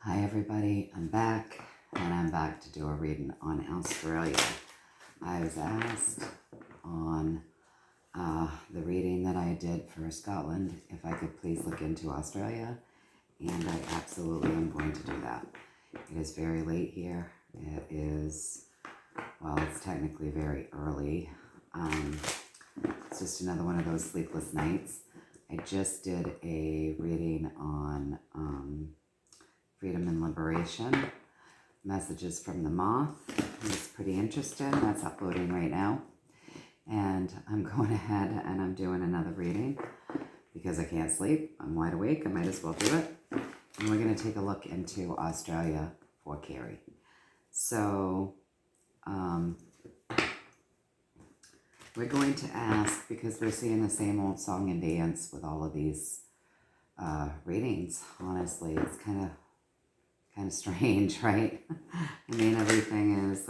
Hi everybody, I'm back, and I'm back to do a reading on Australia. I was asked on the reading that I did for Scotland if I could please look into Australia, and I absolutely am going to do that. It is very late here. It is, well, it's technically very early. It's just another one of those sleepless nights. I just did a reading on Freedom and Liberation, Messages from the Moth. It's pretty interesting. That's uploading right now. And I'm going ahead and I'm doing another reading because I can't sleep. I'm wide awake. I might as well do it. And we're going to take a look into Australia for Carrie. So, we're going to ask, because we're seeing the same old song and dance with all of these readings. Honestly, it's kind of strange, right? I mean, everything is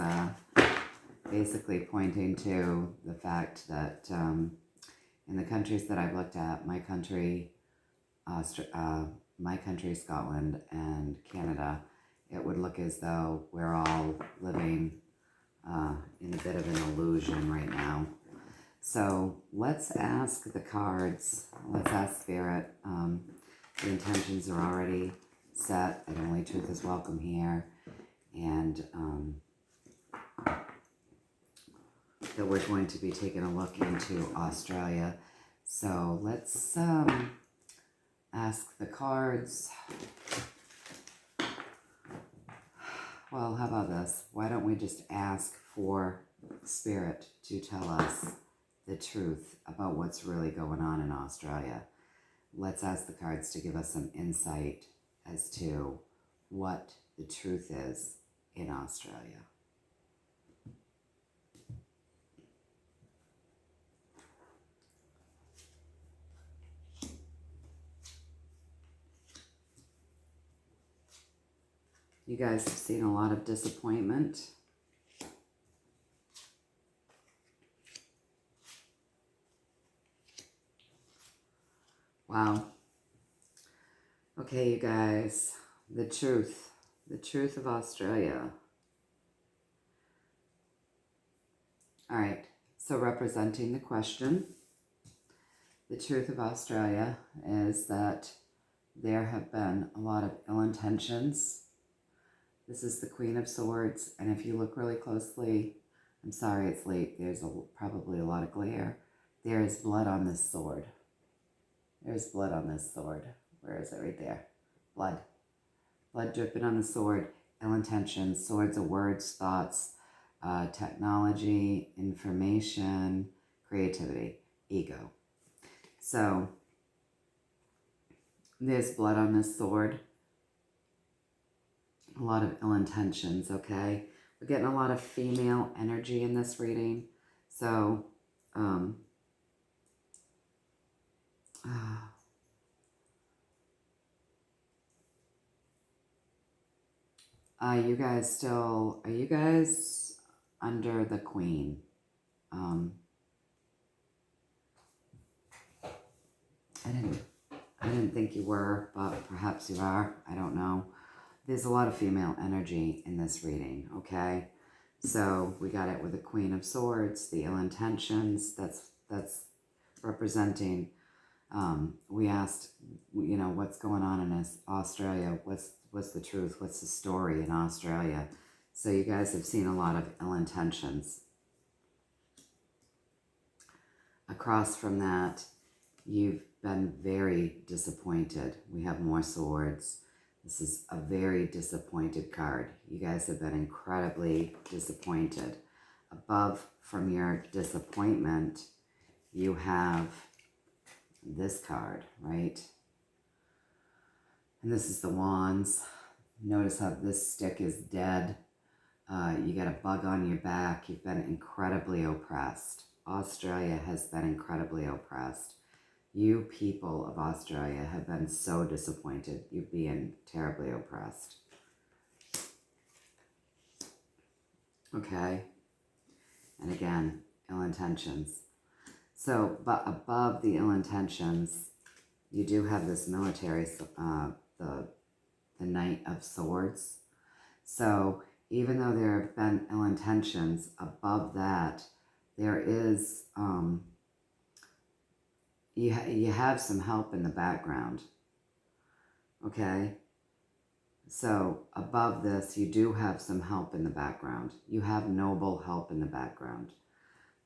basically pointing to the fact that in the countries that I've looked at, my country, Scotland, and Canada, it would look as though we're all living in a bit of an illusion right now. So let's ask the cards, let's ask Spirit. The intentions are already set, that only truth is welcome here, and that we're going to be taking a look into Australia. So let's ask the cards. Well, how about this? Why don't we just ask for Spirit to tell us the truth about what's really going on in Australia? Let's ask the cards to give us some insight as to what the truth is in Australia. You guys have seen a lot of disappointment. Wow. Okay, you guys, the truth of Australia. All right, so representing the question, the truth of Australia is that there have been a lot of ill intentions. This is the Queen of Swords, and if you look really closely, I'm sorry it's late, there's probably a lot of glare. There is blood on this sword. There's blood on this sword. Where is it? Right there. Blood. Blood dripping on the sword. Ill intentions. Swords are words, thoughts, technology, information, creativity, ego. So, there's blood on this sword. A lot of ill intentions, okay? We're getting a lot of female energy in this reading. So, are you guys under the Queen? I didn't think you were, but perhaps you are. I don't know. There's a lot of female energy in this reading, okay? So we got it with the Queen of Swords, the ill intentions. That's representing. We asked, you know, what's going on in Australia? What's the truth? What's the story in Australia? So you guys have seen a lot of ill intentions. Across from that, you've been very disappointed. We have more swords. This is a very disappointed card. You guys have been incredibly disappointed. Above from your disappointment, you have this card, right? And this is the Wands. Notice how this stick is dead. You got a bug on your back. You've been incredibly oppressed. Australia has been incredibly oppressed. You people of Australia have been so disappointed. You're being terribly oppressed. Okay? And again, ill intentions. So, but above the ill intentions, you do have this military, the Knight of Swords. So even though there have been ill intentions, above that, there is, you have some help in the background, okay? So above this, you do have some help in the background. You have noble help in the background.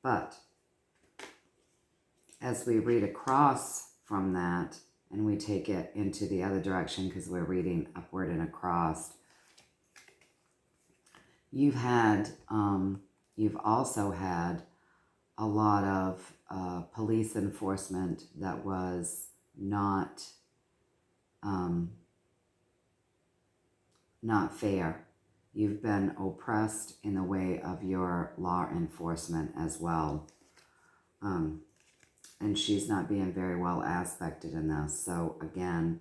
But as we read across from that, and we take it into the other direction because we're reading upward and across, you've also had a lot of police enforcement that was not fair. You've been oppressed in the way of your law enforcement as well. And she's not being very well aspected in this. So again,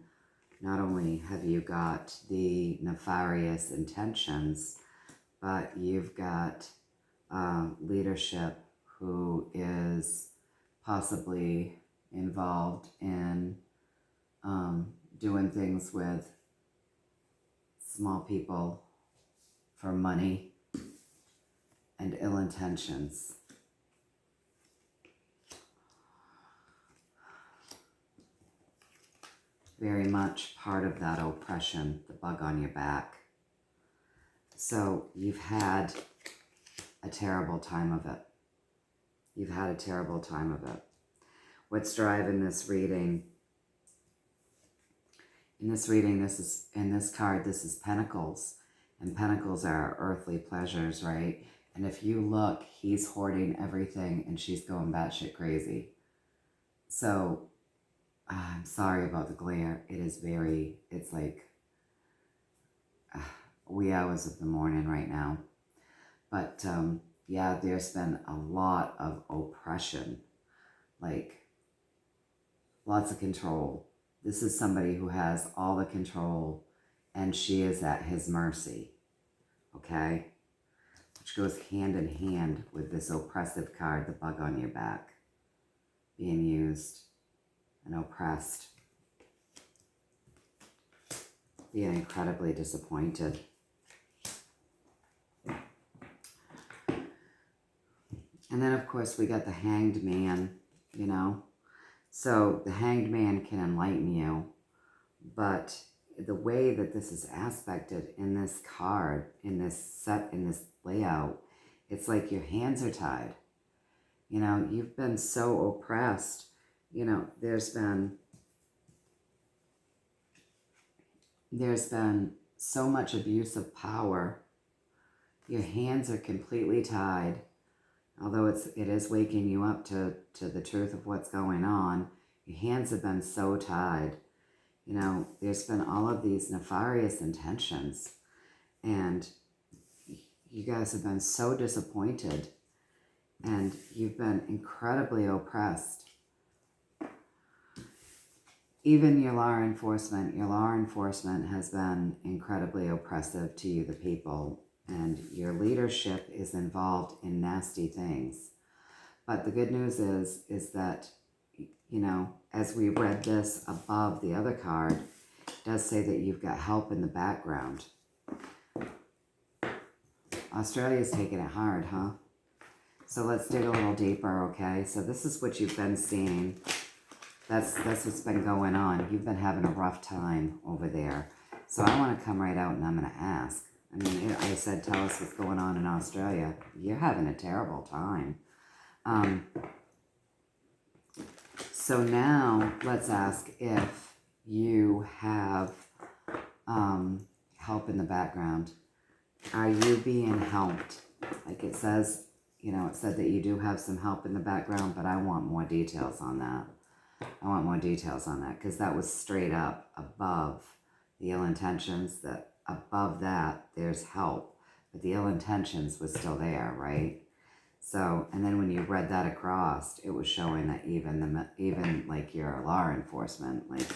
not only have you got the nefarious intentions, but you've got leadership who is possibly involved in doing things with small people for money and ill intentions. Very much part of that oppression, the bug on your back. So you've had a terrible time of it. You've had a terrible time of it. What's driving this reading? In this reading, in this card, this is Pentacles. And Pentacles are our earthly pleasures, right? And if you look, he's hoarding everything and she's going batshit crazy. So I'm sorry about the glare. It's like wee hours of the morning right now. But yeah, there's been a lot of oppression, like lots of control. This is somebody who has all the control and she is at his mercy, okay? Which goes hand in hand with this oppressive card, the bug on your back, being used and oppressed, being incredibly disappointed. And then, of course, we got the Hanged Man, you know. So the Hanged Man can enlighten you, but the way that this is aspected in this card, in this set, in this layout, it's like your hands are tied. You know, you've been so oppressed. You know, there's been so much abuse of power. Your hands are completely tied. Although it is waking you up to the truth of what's going on, your hands have been so tied. You know, there's been all of these nefarious intentions, and you guys have been so disappointed, and you've been incredibly oppressed. Even your law enforcement has been incredibly oppressive to you, the people. And your leadership is involved in nasty things. But the good news is that, you know, as we read this above the other card, it does say that you've got help in the background. Australia's taking it hard, huh? So let's dig a little deeper, okay? So this is what you've been seeing. That's what's been going on. You've been having a rough time over there. So I want to come right out and I'm going to ask. I mean, I said, tell us what's going on in Australia. You're having a terrible time. So now let's ask if you have help in the background. Are you being helped? Like it says, you know, it said that you do have some help in the background, but I want more details on that. I want more details on that because that was straight up above the ill intentions, that above that there's help, but the ill intentions was still there, right? So, and then when you read that across, it was showing that even like your law enforcement, like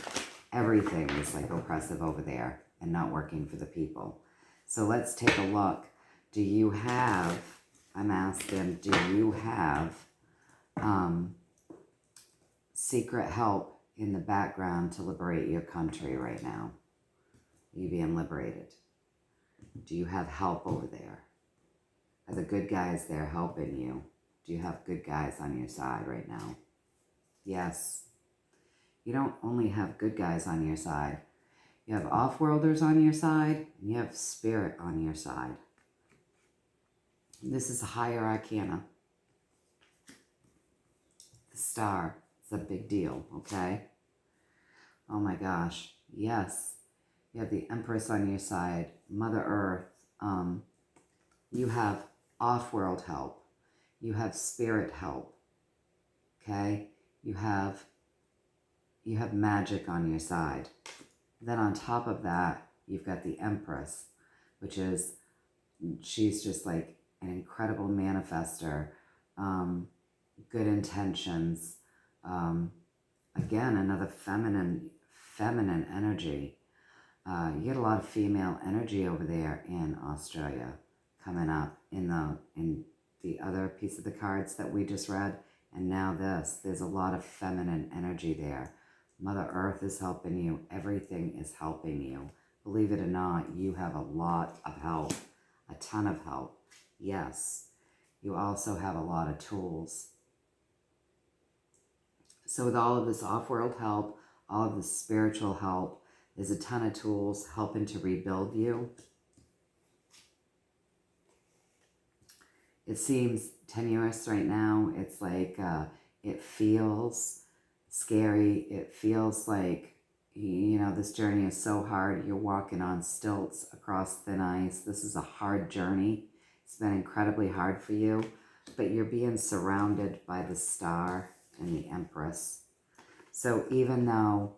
everything was like oppressive over there and not working for the people. So let's take a look. Do you have, I'm asking, do you have secret help in the background to liberate your country right now? Are you being liberated? Do you have help over there? Are the good guys there helping you? Do you have good guys on your side right now? Yes. You don't only have good guys on your side. You have off-worlders on your side, and you have spirit on your side. This is a higher arcana. The star. It's a big deal, okay? Oh my gosh. Yes. You have the Empress on your side, Mother Earth. You have off-world help. You have spirit help, okay? You have magic on your side. Then on top of that, you've got the Empress, which is, she's just like an incredible manifester, good intentions. Again, another feminine energy. You get a lot of female energy over there in Australia coming up in the other piece of the cards that we just read. And now this, there's a lot of feminine energy there. Mother Earth is helping you. Everything is helping you. Believe it or not, you have a lot of help, a ton of help. Yes, you also have a lot of tools. So with all of this off-world help, all of this spiritual help, there's a ton of tools helping to rebuild you. It seems tenuous right now. It's like it feels scary. It feels like, you know, this journey is so hard. You're walking on stilts across thin ice. This is a hard journey. It's been incredibly hard for you, but you're being surrounded by the star and the Empress. So even though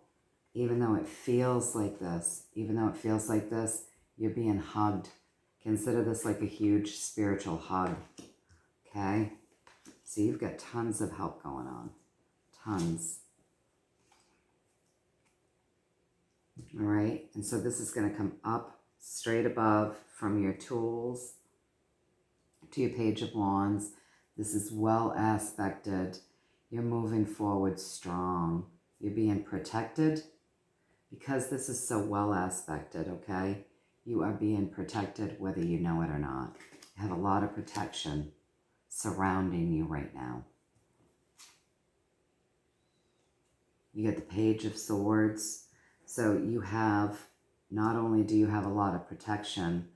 it feels like this, you're being hugged. Consider this like a huge spiritual hug, okay? So you've got tons of help going on, tons. All right, and so this is going to come up straight above from your tools to your Page of Wands. This is well aspected. You're moving forward strong. You're being protected because this is so well aspected, okay? You are being protected whether you know it or not. You have a lot of protection surrounding you right now. You get the Page of Swords. So you have, not only do you have a lot of protection,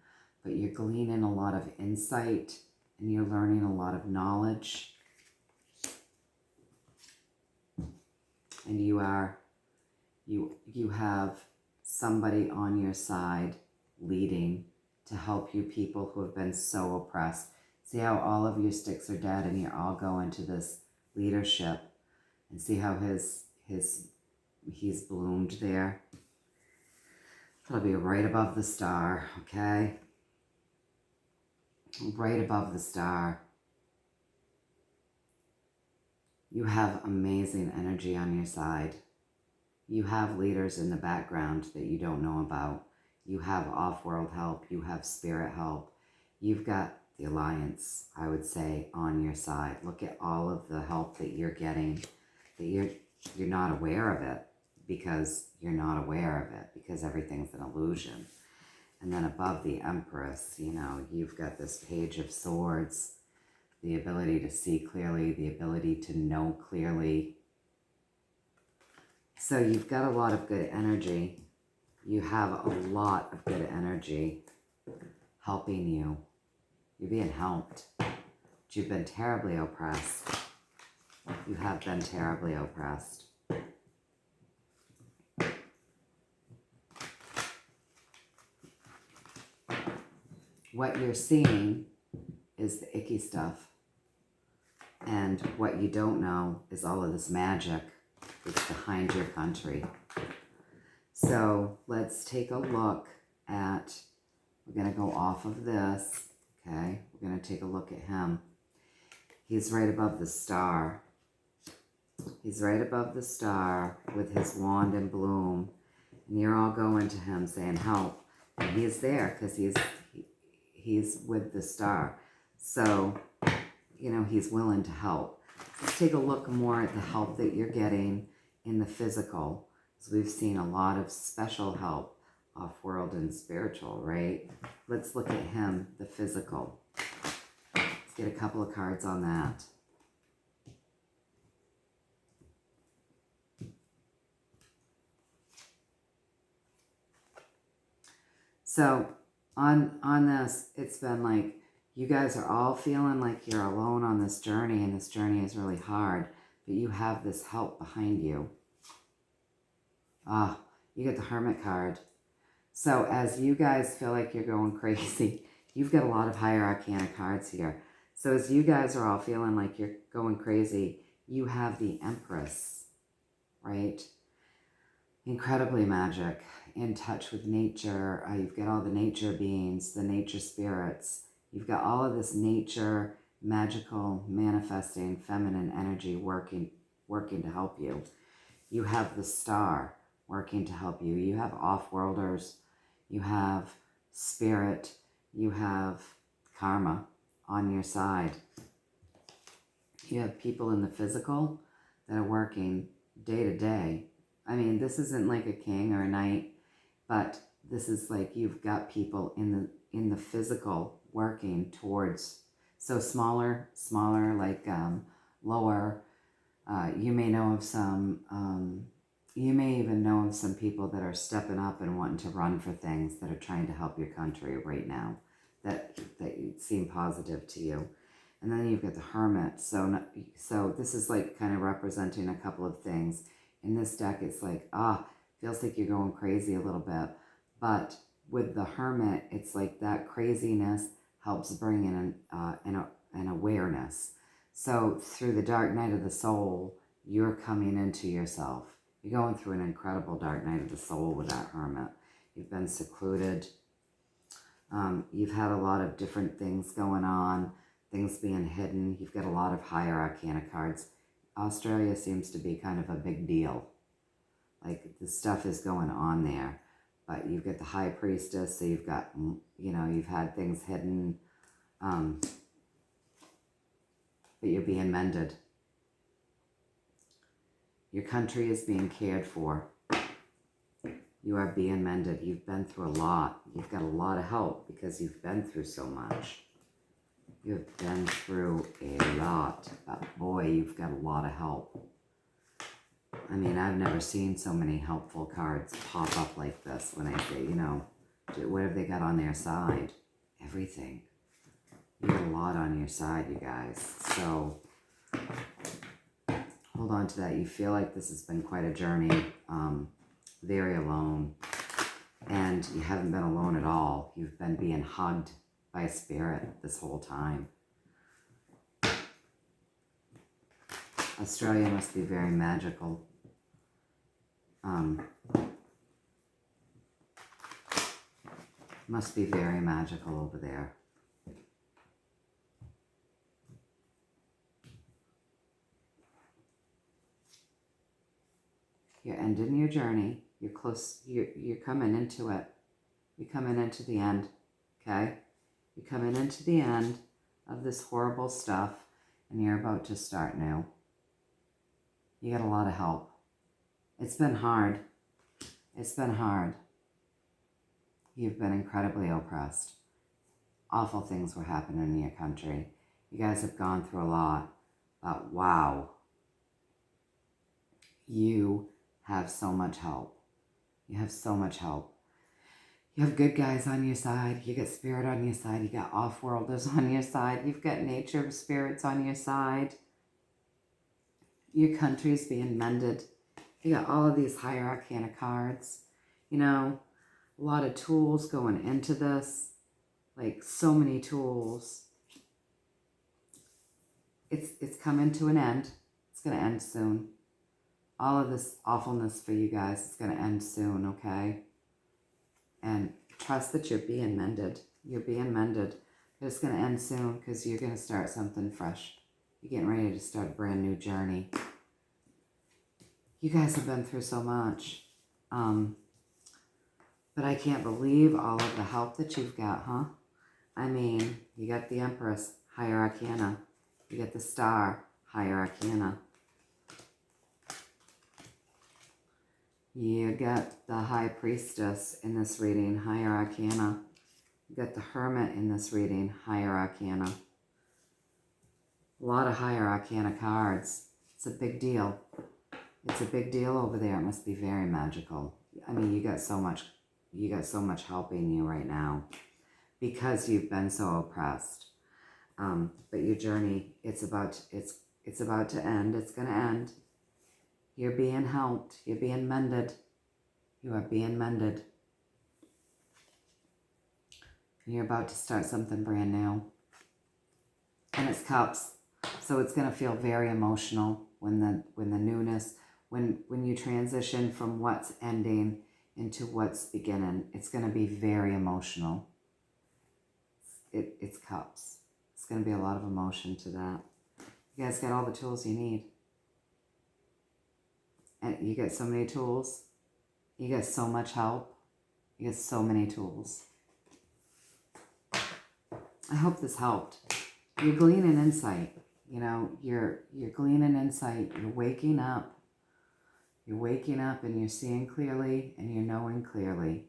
but you're gleaning a lot of insight and you're learning a lot of knowledge. And you have somebody on your side leading to help you, people who have been so oppressed. See how all of your sticks are dead and you're all going to this leadership, and see how he's bloomed there. It'll be right above the star, okay? Right above the star. You have amazing energy on your side. You have leaders in the background that you don't know about. You have off-world help. You have spirit help. You've got the Alliance, I would say, on your side. Look at all of the help that you're getting, that you're not aware of it because you're not aware of it because everything's an illusion. And then above the Empress, you know, you've got this Page of Swords, the ability to see clearly, the ability to know clearly. So you've got a lot of good energy. You have a lot of good energy helping you. You're being helped. But you've been terribly oppressed. You have been terribly oppressed. What you're seeing is the icky stuff. And what you don't know is all of this magic that's behind your country. So let's take a look at, we're going to go off of this, okay? We're going to take a look at him. He's right above the star. He's right above the star with his wand in bloom. And you're all going to him saying, help. And he's there because he's with the star. So, you know, he's willing to help. Let's take a look more at the help that you're getting in the physical. So we've seen a lot of special help off-world and spiritual, right? Let's look at him, the physical. Let's get a couple of cards on that. So on this, it's been like you guys are all feeling like you're alone on this journey, and this journey is really hard, but you have this help behind you. You get the Hermit card. So as you guys feel like you're going crazy, you've got a lot of higher arcana cards here. So as you guys are all feeling like you're going crazy, you have the Empress, right? Incredibly magic, in touch with nature. You've got all the nature beings, the nature spirits. You've got all of this nature, magical, manifesting, feminine energy working to help you. You have the Star working to help you. You have off-worlders. You have spirit. You have karma on your side. You have people in the physical that are working day to day. I mean, this isn't like a king or a knight, but this is like you've got people in the physical working towards, so smaller, like lower. You may know of some, you may even know of some people that are stepping up and wanting to run for things, that are trying to help your country right now, that seem positive to you. And then you've got the Hermit. So this is like kind of representing a couple of things. In this deck, it's like, feels like you're going crazy a little bit. But with the Hermit, it's like that craziness helps bring in an awareness. So through the dark night of the soul, you're coming into yourself. You're going through an incredible dark night of the soul with that Hermit. You've been secluded. You've had a lot of different things going on, things being hidden. You've got a lot of higher arcana cards. Australia seems to be kind of a big deal. Like, the stuff is going on there. But you've got the High Priestess, so you've got, you've had things hidden. But you're being mended. Your country is being cared for. You are being mended. You've been through a lot. You've got a lot of help because you've been through so much. You've been through a lot, but boy, you've got a lot of help. I mean, I've never seen so many helpful cards pop up like this when I say, what have they got on their side? Everything. You got a lot on your side, you guys. So hold on to that. You feel like this has been quite a journey, very alone. And you haven't been alone at all. You've been being hugged by spirit this whole time. Australia must be very magical. Must be very magical over there. You're ending your journey. You're close. You're coming into it. You're coming into the end. Okay? You're coming into the end of this horrible stuff, and you're about to start new. You got a lot of help. It's been hard. It's been hard. You've been incredibly oppressed. Awful things were happening in your country. You guys have gone through a lot. But wow. You have so much help. You have so much help. You have good guys on your side. You got spirit on your side. You got off-worlders on your side. You've got nature spirits on your side. Your country's being mended. You got all of these higher arcana cards. A lot of tools going into this. Like, so many tools. It's coming to an end. It's going to end soon. All of this awfulness for you guys is going to end soon, okay? And trust that you're being mended. You're being mended. It's going to end soon because you're going to start something fresh. You're getting ready to start a brand new journey. You guys have been through so much. But I can't believe all of the help that you've got, huh? I mean, you got the Empress, higher arcana. You got the Star, higher arcana. You got the High Priestess in this reading, Higher Arcana. You got the Hermit in this reading, Higher Arcana. A lot of Higher Arcana cards. It's a big deal. It's a big deal over there. It must be very magical. I mean, you got so much helping you right now because you've been so oppressed. But your journey, it's about to end. It's going to end. You're being helped. You're being mended. You are being mended. You're about to start something brand new. And it's Cups. So it's going to feel very emotional when the newness, when you transition from what's ending into what's beginning. It's going to be very emotional. It's Cups. It's going to be a lot of emotion to that. You guys got all the tools you need. And you get so many tools. You get so much help. You get so many tools. I hope this helped. You're gleaning insight. You know, you're gleaning insight. You're waking up. You're waking up and you're seeing clearly and you're knowing clearly.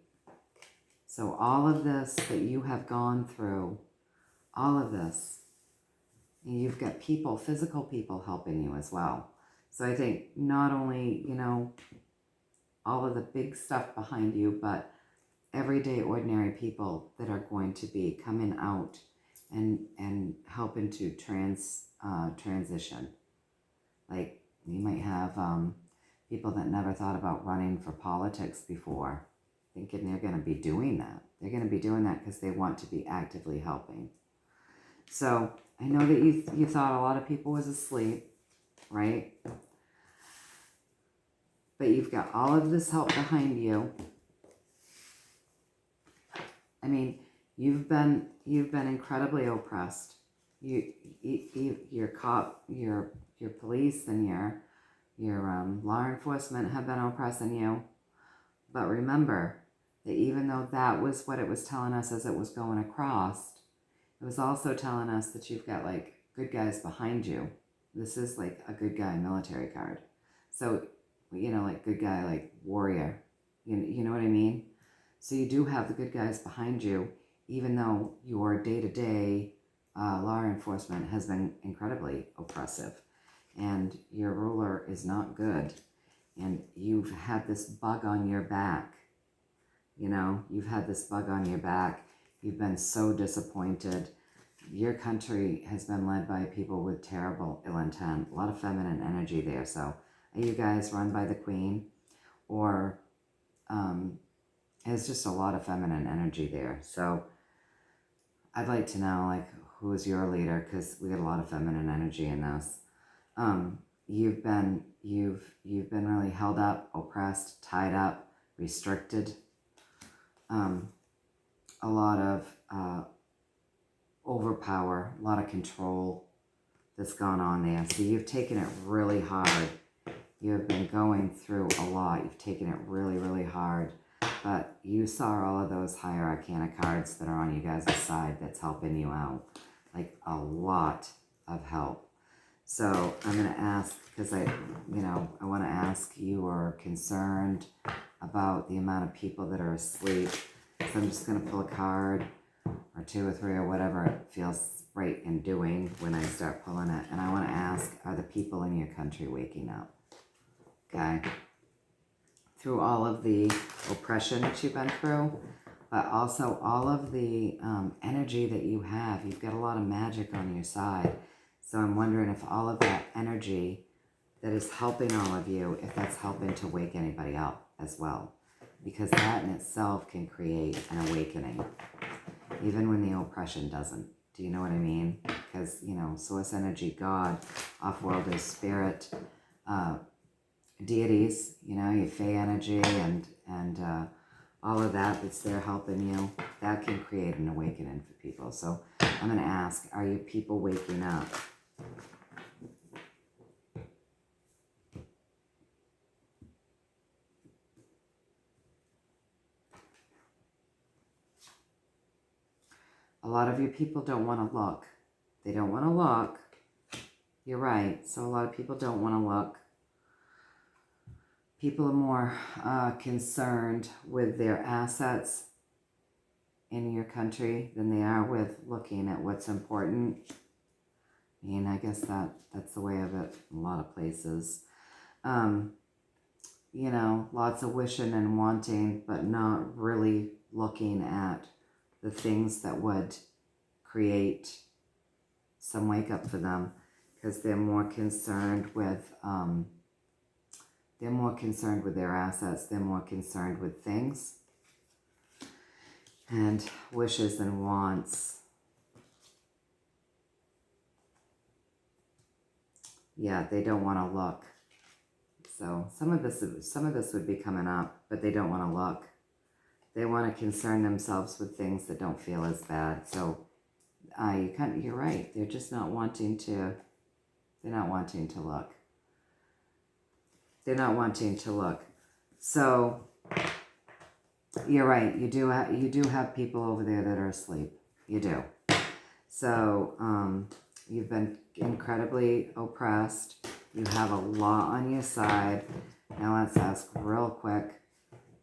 So all of this that you have gone through, all of this, you've got people, physical people helping you as well. So I think not only, you know, all of the big stuff behind you, but everyday ordinary people that are going to be coming out and helping to transition. Like you might have people that never thought about running for politics before, thinking they're going to be doing that. They're going to be doing that because they want to be actively helping. So I know that you thought a lot of people was asleep, right? But you've got all of this help behind you. I mean, you've been incredibly oppressed. Your cop, your police, and your law enforcement have been oppressing you. But remember that even though that was what it was telling us as it was going across, it was also telling us that you've got like good guys behind you. This is like a good guy military card. So, you know, like good guy, like warrior. You know what I mean? So you do have the good guys behind you, even though your day-to-day law enforcement has been incredibly oppressive. And your ruler is not good. And you've had this bug on your back. You know, you've had this bug on your back. You've been so disappointed. Your country has been led by people with terrible ill intent. A lot of feminine energy there. So are you guys run by the queen? Or it's just a lot of feminine energy there. So I'd like to know, like, who is your leader? Because we get a lot of feminine energy in this. You've been really held up, oppressed, tied up, restricted. A lot of overpower, a lot of control that's gone on there. So you've taken it really hard. You've been going through a lot. You've taken it really, really hard. But you saw all of those higher arcana cards that are on you guys' side that's helping you out. Like a lot of help. So I'm going to ask, because I want to ask, you are concerned about the amount of people that are asleep. So I'm just going to pull a card or two or three or whatever it feels right in doing when I start pulling it. And I want to ask, are the people in your country waking up? Okay. Through all of the oppression that you've been through, but also all of the energy that you have. You've got a lot of magic on your side. So I'm wondering if all of that energy that is helping all of you, if that's helping to wake anybody up as well. Because that in itself can create an awakening, even when the oppression doesn't. Do you know what I mean? Because, you know, source energy, God, off-worlders, spirit, deities, you know, your Fey energy and all of that that's there helping you, that can create an awakening for people. So I'm going to ask, are you people waking up? A lot of you people don't want to look. They don't want to look. You're right. So a lot of people don't want to look. People are more concerned with their assets in your country than they are with looking at what's important. I mean, I guess that's the way of it in a lot of places. You know, lots of wishing and wanting, but not really looking at the things that would create some wake up for them, because they're more concerned with their assets. They're more concerned with things and wishes and wants. Yeah, they don't want to look. So some of this would be coming up, but they don't want to look. They want to concern themselves with things that don't feel as bad. So you're right. They're just not wanting to. They're not wanting to look. They're not wanting to look. So you're right. You do have people over there that are asleep. You do. So you've been incredibly oppressed. You have a lot on your side. Now let's ask real quick,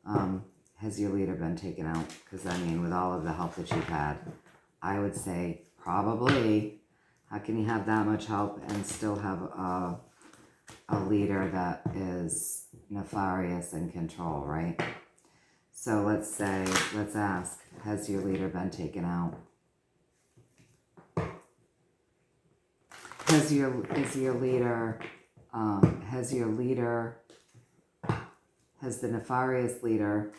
has your leader been taken out? Because I mean, with all of the help that you've had, I would say probably. How can you have that much help and still have a leader that is nefarious and control, right? So let's ask, has your leader been taken out? Has the nefarious leader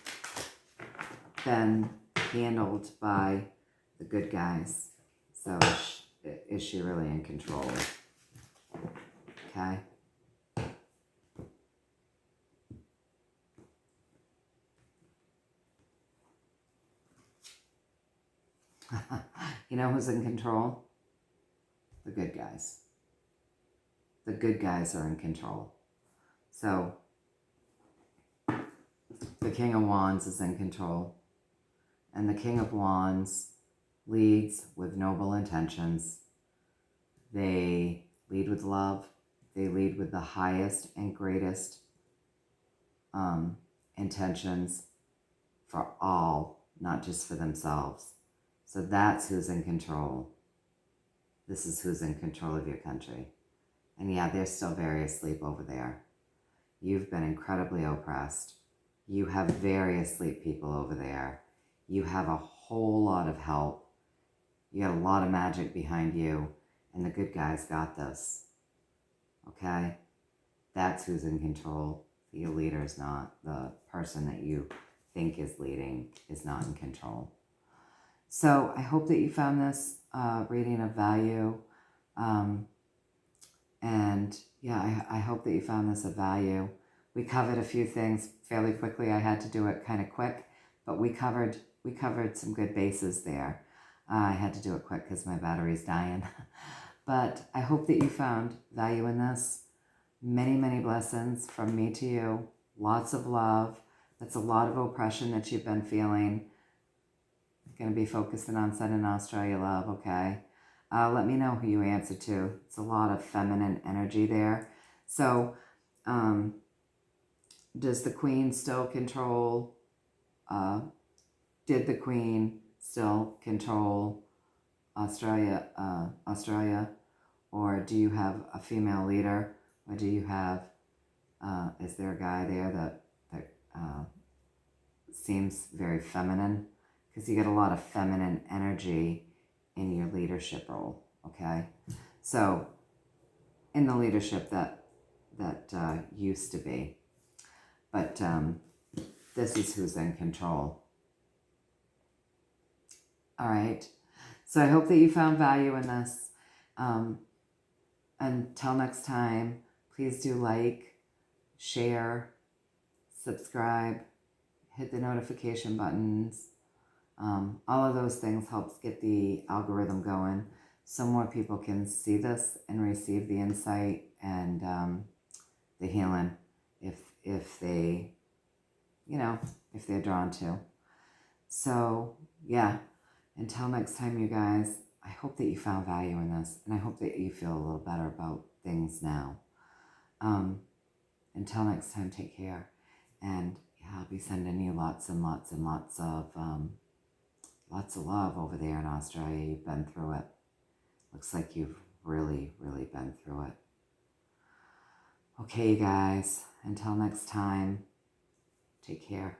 been handled by the good guys? So is she really in control? Okay. You know who's in control? The good guys. The good guys are in control. So the King of Wands is in control. And the King of Wands leads with noble intentions. They lead with love. They lead with the highest and greatest intentions for all, not just for themselves. So that's who's in control. This is who's in control of your country. And yeah, they're still very asleep over there. You've been incredibly oppressed. You have very asleep people over there. You have a whole lot of help. You got a lot of magic behind you, and the good guys got this. Okay? That's who's in control. Your leader is not. The person that you think is leading is not in control. So I hope that you found this reading of value. And yeah, I hope that you found this of value. We covered a few things fairly quickly. I had to do it kind of quick, but we covered some good bases there. I had to do it quick because my battery's dying. But I hope that you found value in this. Many, many blessings from me to you. Lots of love. That's a lot of oppression that you've been feeling. Going to be focusing on sending Australia love, okay? Let me know who you answer to. It's a lot of feminine energy there. So, does the Queen still control, did the Queen still control Australia, or do you have a female leader, or do you have, is there a guy there that seems very feminine? Because you get a lot of feminine energy in your leadership role, okay? So, in the leadership that used to be. But this is who's in control. All right. So I hope that you found value in this. Until next time, please do like, share, subscribe, hit the notification buttons. All of those things helps get the algorithm going so more people can see this and receive the insight and the healing if they, if they're drawn to. So yeah, until next time, you guys, I hope that you found value in this, and I hope that you feel a little better about things now. until next time, take care. And yeah, I'll be sending you lots and lots and lots of love over there in Australia. You've been through it. Looks like you've really, really been through it. Okay, you guys, until next time, take care.